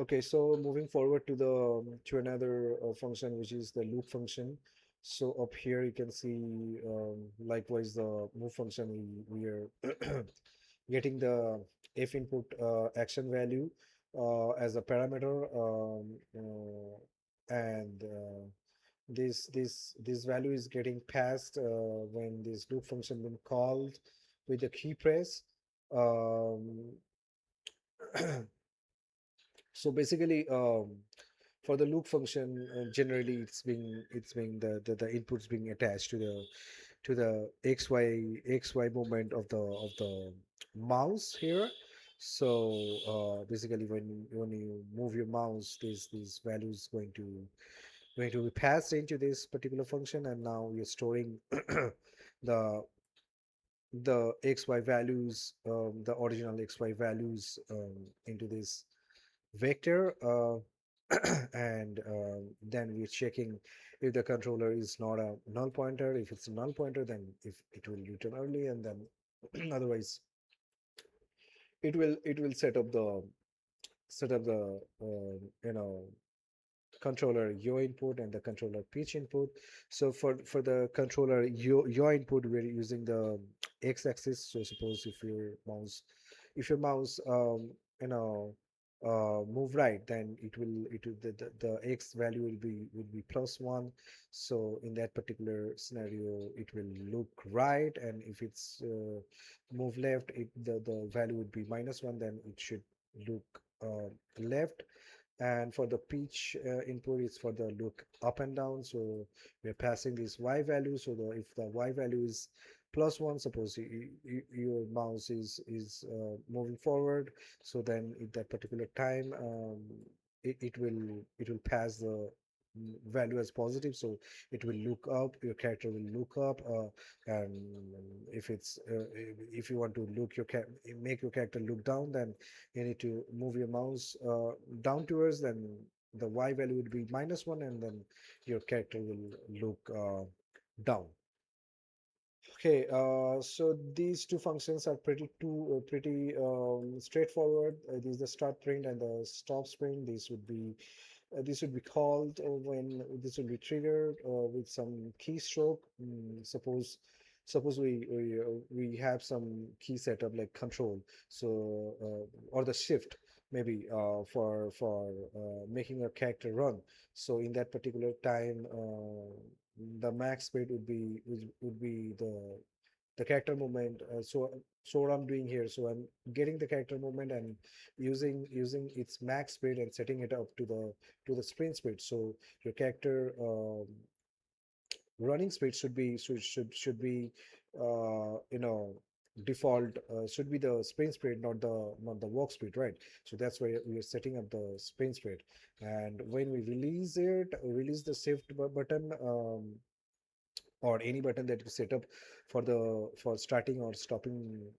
Okay, so moving forward to the to another function, which is the loop function. So up here you can see likewise the move function. We are getting the if input action value as a parameter, and this value is getting passed when this loop function been called with the key press. Um, so basically, for the loop function, generally it's being the inputs being attached to the xy movement of the mouse here. So basically, when you move your mouse, these values going to be passed into this particular function, and now you're storing the xy values, the original xy values into this vector, and then we're checking if the controller is not a null pointer. If it's a null pointer, then if it will return early, and then otherwise it will set up the controller yaw input and the controller pitch input. So for the controller yaw input, we're using the x-axis. So suppose if your mouse you know move right, then the x value will be +1. So in that particular scenario it will look right, and if it's move left, the value would be -1, then it should look left. And for the pitch input, it's for the look up and down. So we're passing this y value. So if the y value is +1, suppose your mouse is moving forward, so then at that particular time, it will pass the value as positive. So it will look up, your character will look up, and if you want to make your character look down, then you need to move your mouse down towards, then the y value would be -1, and then your character will look down. Okay, so these two functions are pretty straightforward. This is the start print and the stop print. This would be called when this will be triggered with some keystroke. Suppose we have some key setup like control, so or the shift maybe for making a character run. So in that particular time, the max speed would be the character movement. So what I'm doing here, so I'm getting the character movement and using its max speed and setting it up to the sprint speed. So your character running speed should be default, should be the sprint speed, not the walk speed, right? So that's why we are setting up the sprint speed. And when we release the shift button, or any button that you set up for starting or stopping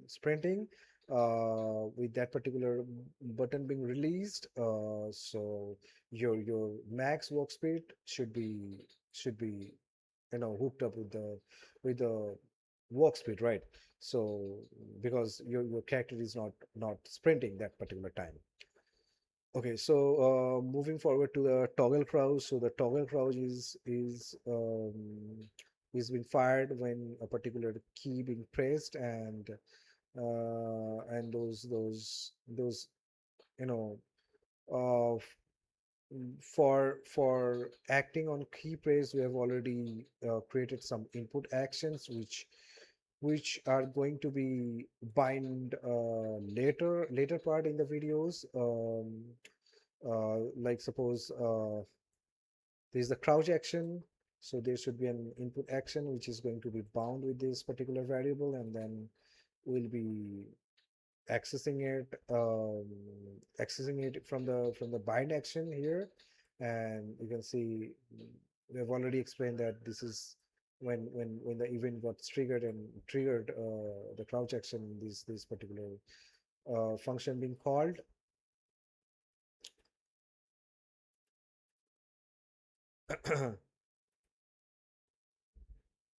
sprinting, with that particular button being released, so your max walk speed should be hooked up with the walk speed, right? So because your character is not sprinting that particular time. Okay, so moving forward to the toggle crouch. So the toggle crouch is being fired when a particular key being pressed, and those you know uh, for acting on key press, we have already created some input actions which are going to be bind later part in the videos. Like suppose there's the crouch action, so there should be an input action which is going to be bound with this particular variable, and then we'll be accessing it from the bind action here. And you can see we have already explained that this is when the event got triggered the crouch action, this particular function being called.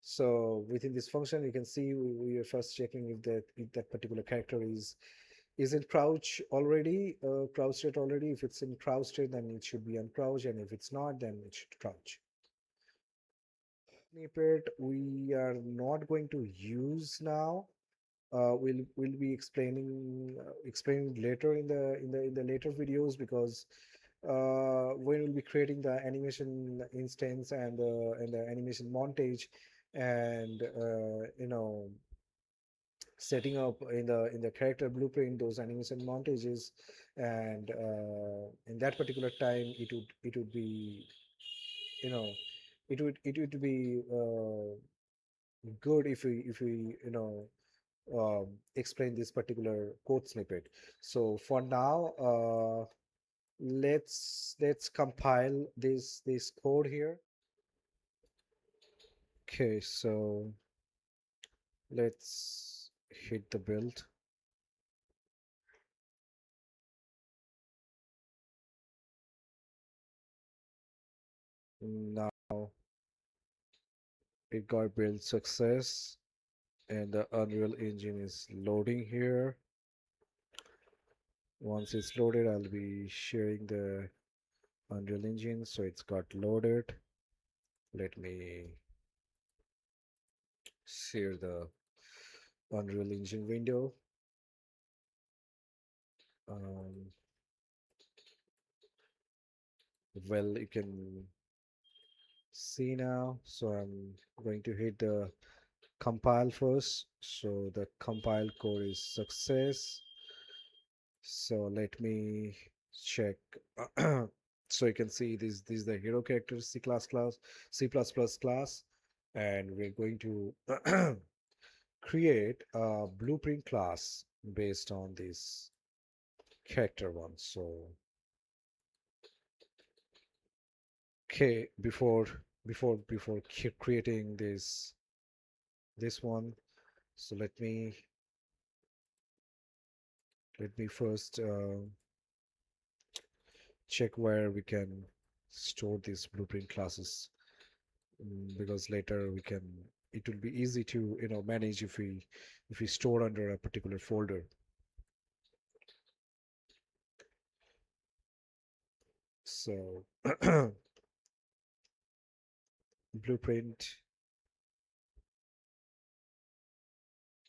So within this function, you can see we are first checking if that particular character Is it crouch already? Crouch state already? If it's in crouch state, then it should be uncrouch, and if it's not, then it should crouch. Snippet we are not going to use now. We'll be explaining later in the later videos, because when we'll be creating the animation instance and the animation montage, and setting up in the character blueprint those animation montages, and in that particular time it would be, you know it would be good if we explain this particular code snippet. So for now, let's compile this code here. Okay, so let's hit the build. Now it got build success, and the Unreal Engine is loading here. Once it's loaded, I'll be sharing the Unreal Engine. So it's got loaded. Let me share the Unreal Engine window. Um, well, you can see now. So I'm going to hit the compile first. So the compile code is success. So let me check. So you can see this is the hero character C++ class, and we're going to create a blueprint class based on this character one. So okay, before creating this one, so let me first check where we can store these blueprint classes, because later it will be easy to manage if we store under a particular folder. So blueprint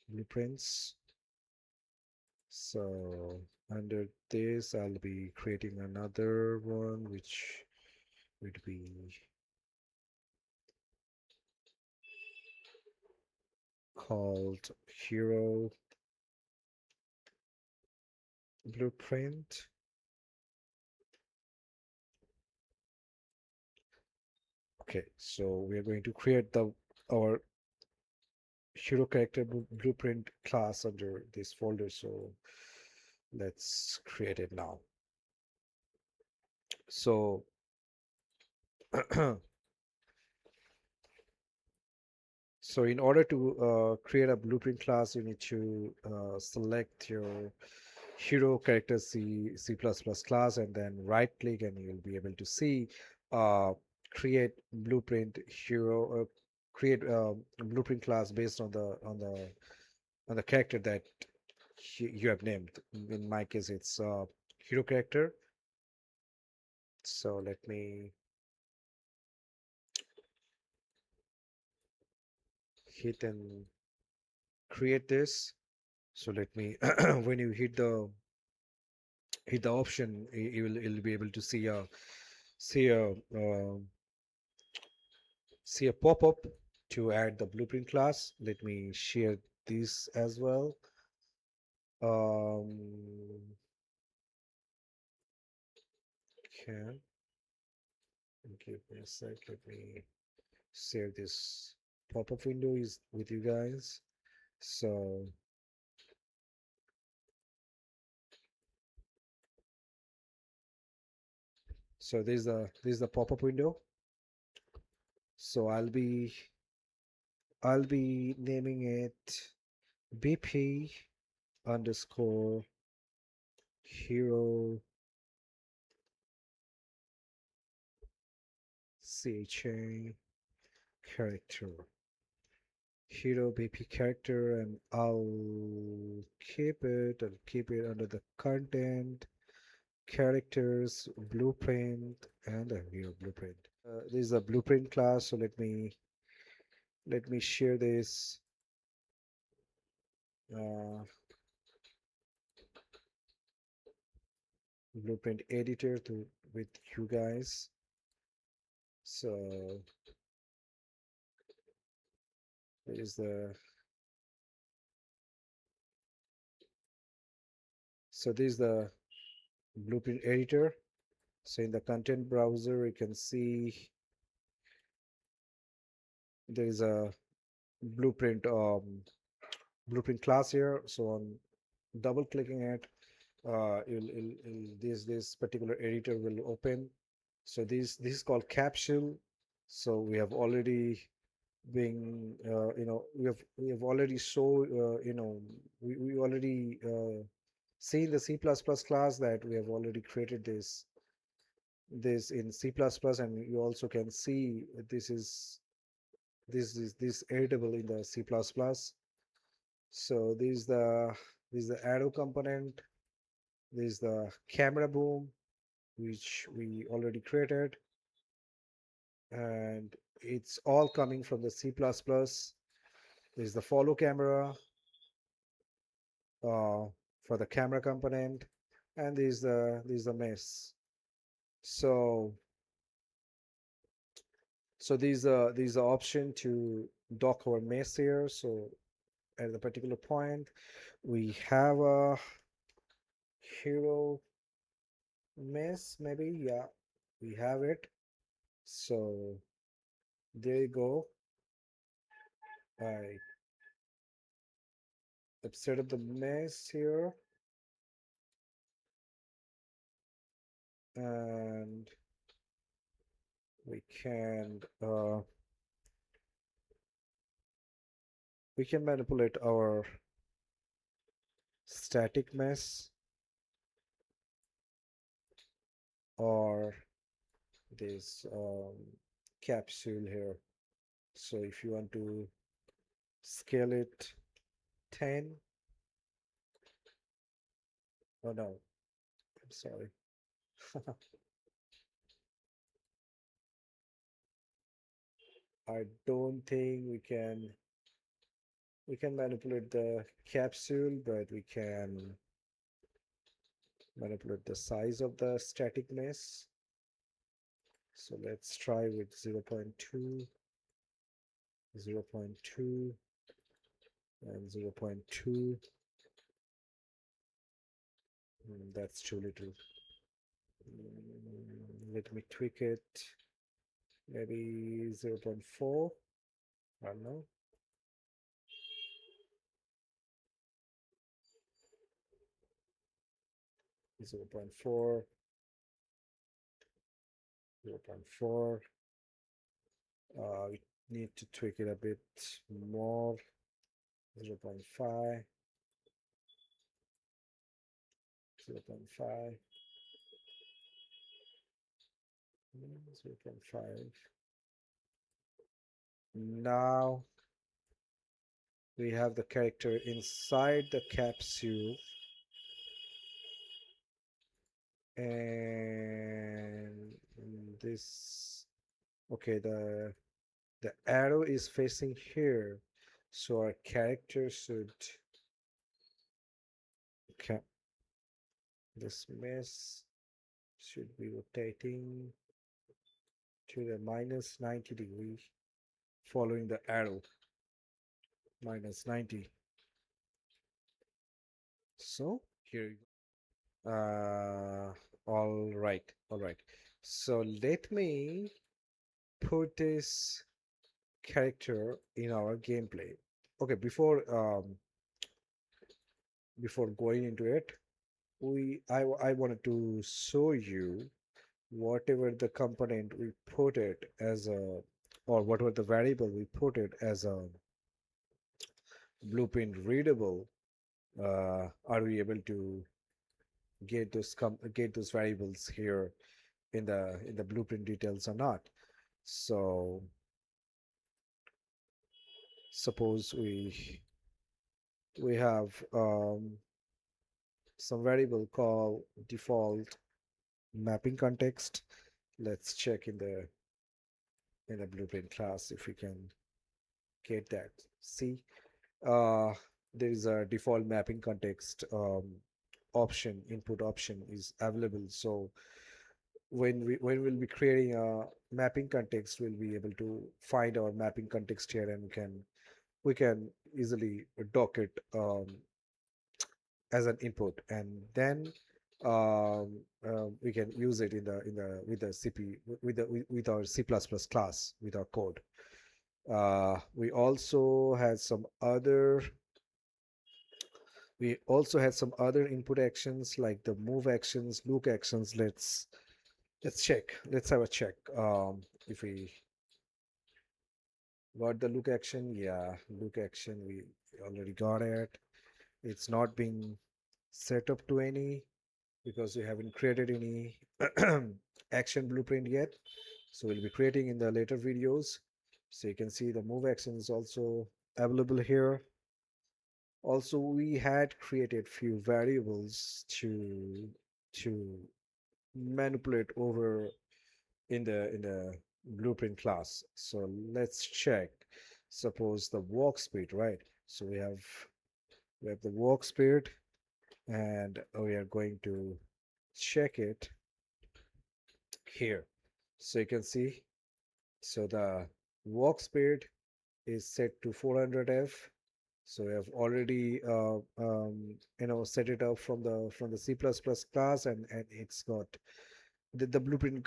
blueprints. So under this I'll be creating another one which would be called hero blueprint. Okay, so we are going to create the our hero character blueprint class under this folder. So let's create it now. So so in order to create a blueprint class, you need to select your hero character C++ class, and then right click, and you'll be able to see uh, create blueprint hero create blueprint class based on the character that you have named. In my case, it's hero character. So let me hit and create this. So let me when you hit the option, you'll be able to see a see a pop-up to add the blueprint class. Let me share this as well. Um, okay, give me a sec. Let me share this pop-up window is with you guys. So so there's the pop-up window. So I'll be naming it BP underscore hero CHA character hero BP character, and I'll keep it under the content, characters, blueprint, and a hero blueprint. This is a blueprint class, so let me share this uh, blueprint editor to with you guys. So there is the so this is the blueprint editor. So in the content browser, you can see there is a blueprint blueprint class here. So on double clicking it, this particular editor will open. So this is called capsule. So we have already been we have already we already seen the C++ class that we have already created this in C++, and you also can see this editable in the C++. So this is the arrow component. This is the camera boom, which we already created, and it's all coming from the C++. This is the follow camera for the camera component, and this is the mesh. So these the option to dock our mesh here. So at the particular point, we have a hero mesh, maybe, yeah, we have it. So there you go. I have set up the mesh here, and we can uh, we can manipulate our static mesh or this capsule here. So if you want to scale it 10, oh no, I'm sorry. I don't think we can manipulate the capsule, but we can manipulate the size of the static mesh. So let's try with 0.2, 0.2, and 0.2. That's too little. Let me tweak it. Maybe 0.4. I don't know. 0.4, 0.4. We need to tweak it a bit more. 0.5, 0.5, 0.5. Now we have the character inside the capsule, and this, okay, the arrow is facing here, so our character should this mesh should be rotating to the minus 90 degree following the arrow minus 90. So here you go. All right. So let me put this character in our gameplay. Okay, before going into it, I wanted to show you whatever the component we put it as a, or whatever the variable we put it as a blueprint readable. Are we able to get those variables here in the blueprint details or not? So Suppose we have some variable called default mapping context. Let's check in the blueprint class if we can get that. See, uh, there is a default mapping context option, input option is available. So when we'll be creating a mapping context, we'll be able to find our mapping context here, and we can easily dock it as an input, and then we can use it in the with the CP with our C++ class with our code. We also had some other input actions like the move actions, look actions. Let's check. Let's have a check. If we got the look action, yeah, look action, we already got it. It's not being set up to any because we haven't created any action blueprint yet. So we'll be creating in the later videos. So you can see the move action is also available here. Also, we had created few variables to manipulate over in the blueprint class. So let's check. Suppose the walk speed, right? So we have the walk speed, and we are going to check it here. So you can see, so the walk speed is set to 400 F. So we have already set it up from the C++ class, and it's got the blueprint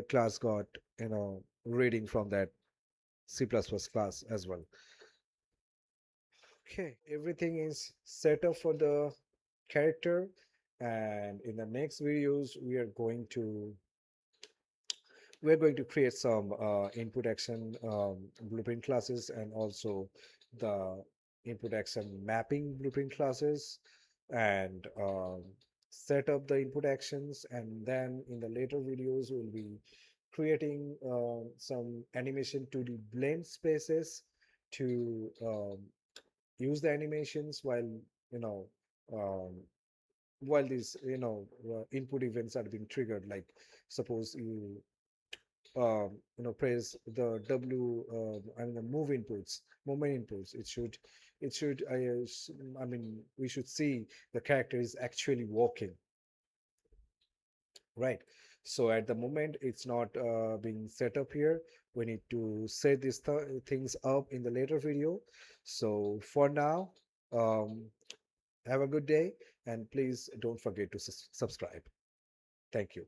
class got reading from that C++ class as well. Okay, everything is set up for the character, and in the next videos we are going to create some input action blueprint classes, and also the input action mapping blueprint classes, and set up the input actions. And then in the later videos we'll be creating some animation 2D blend spaces to use the animations you know um, while these input events are being triggered. Like suppose you press the W, I mean the movement inputs. I mean, we should see the character is actually walking, right? So at the moment, it's not being set up here. We need to set these things up in the later video. So for now, um, have a good day, and please don't forget to subscribe. Thank you.